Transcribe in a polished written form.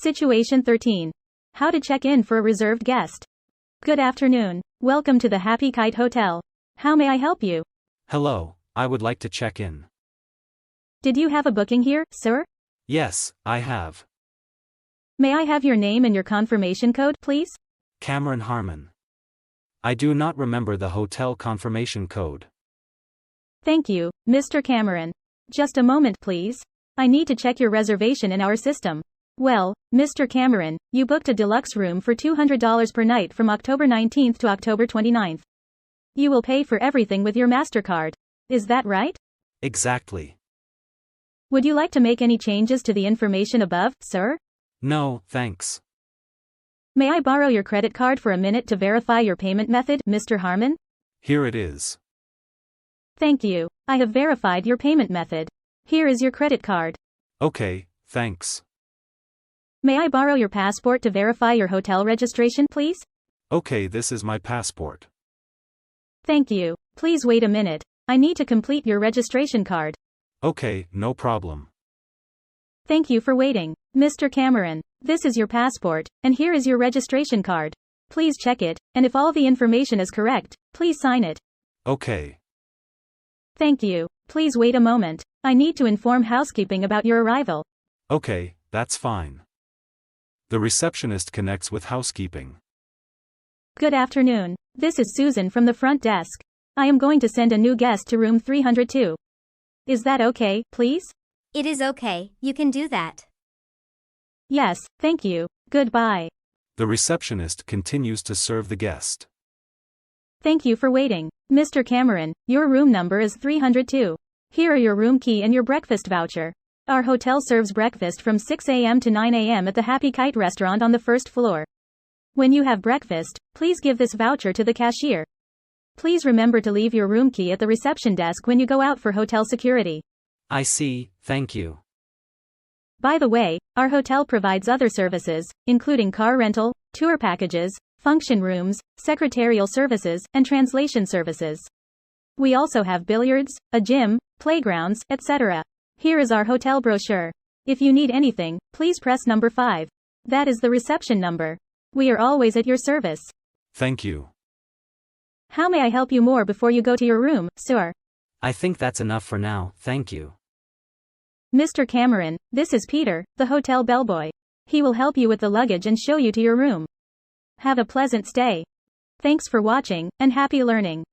Situation 13. How to check in for a reserved guest. Good afternoon. Welcome to the Happy Kite Hotel. How may I help you? Hello, I would like to check in. Did you have a booking here, sir? Yes, I have. May I have your name and your confirmation code, please? Cameron Harmon. I do not remember the hotel confirmation code. Thank you, Mr. Cameron. Just a moment, please. I need to check your reservation in our system. Well, Mr. Cameron, you booked a deluxe room for $200 per night from October 19th to October 29th. You will pay for everything with your MasterCard. Is that right? Exactly. Would you like to make any changes to the information above, sir? No, thanks. May I borrow your credit card for a minute to verify your payment method, Mr. Harmon? Here it is. Thank you. I have verified your payment method. Here is your credit card. Okay, thanks. May I borrow your passport to verify your hotel registration, please? Okay, this is my passport. Thank you. Please wait a minute. I need to complete your registration card. Okay, no problem. Thank you for waiting. Mr. Cameron, this is your passport, and here is your registration card. Please check it, and if all the information is correct, please sign it. Okay. Thank you. Please wait a moment. I need to inform housekeeping about your arrival. Okay, that's fine. The receptionist connects with housekeeping. Good afternoon. This is Susan from the front desk. I am going to send a new guest to room 302. Is that okay, please? It is okay, you can do that. Yes, thank you. Goodbye. The receptionist continues to serve the guest. Thank you for waiting. Mr. Cameron, your room number is 302. Here are your room key and your breakfast voucher. Our hotel serves breakfast from 6 a.m. to 9 a.m. at the Happy Kite restaurant on the first floor. When you have breakfast, please give this voucher to the cashier. Please remember to leave your room key at the reception desk when you go out for hotel security. I see, thank you. By the way, our hotel provides other services, including car rental, tour packages, function rooms, secretarial services, and translation services. We also have billiards, a gym, playgrounds, etc. Here is our hotel brochure. If you need anything, please press number 5. That is the reception number. We are always at your service. Thank you. How may I help you more before you go to your room, sir? I think that's enough for now, thank you. Mr. Cameron, this is Peter, the hotel bellboy. He will help you with the luggage and show you to your room. Have a pleasant stay. Thanks for watching, and happy learning.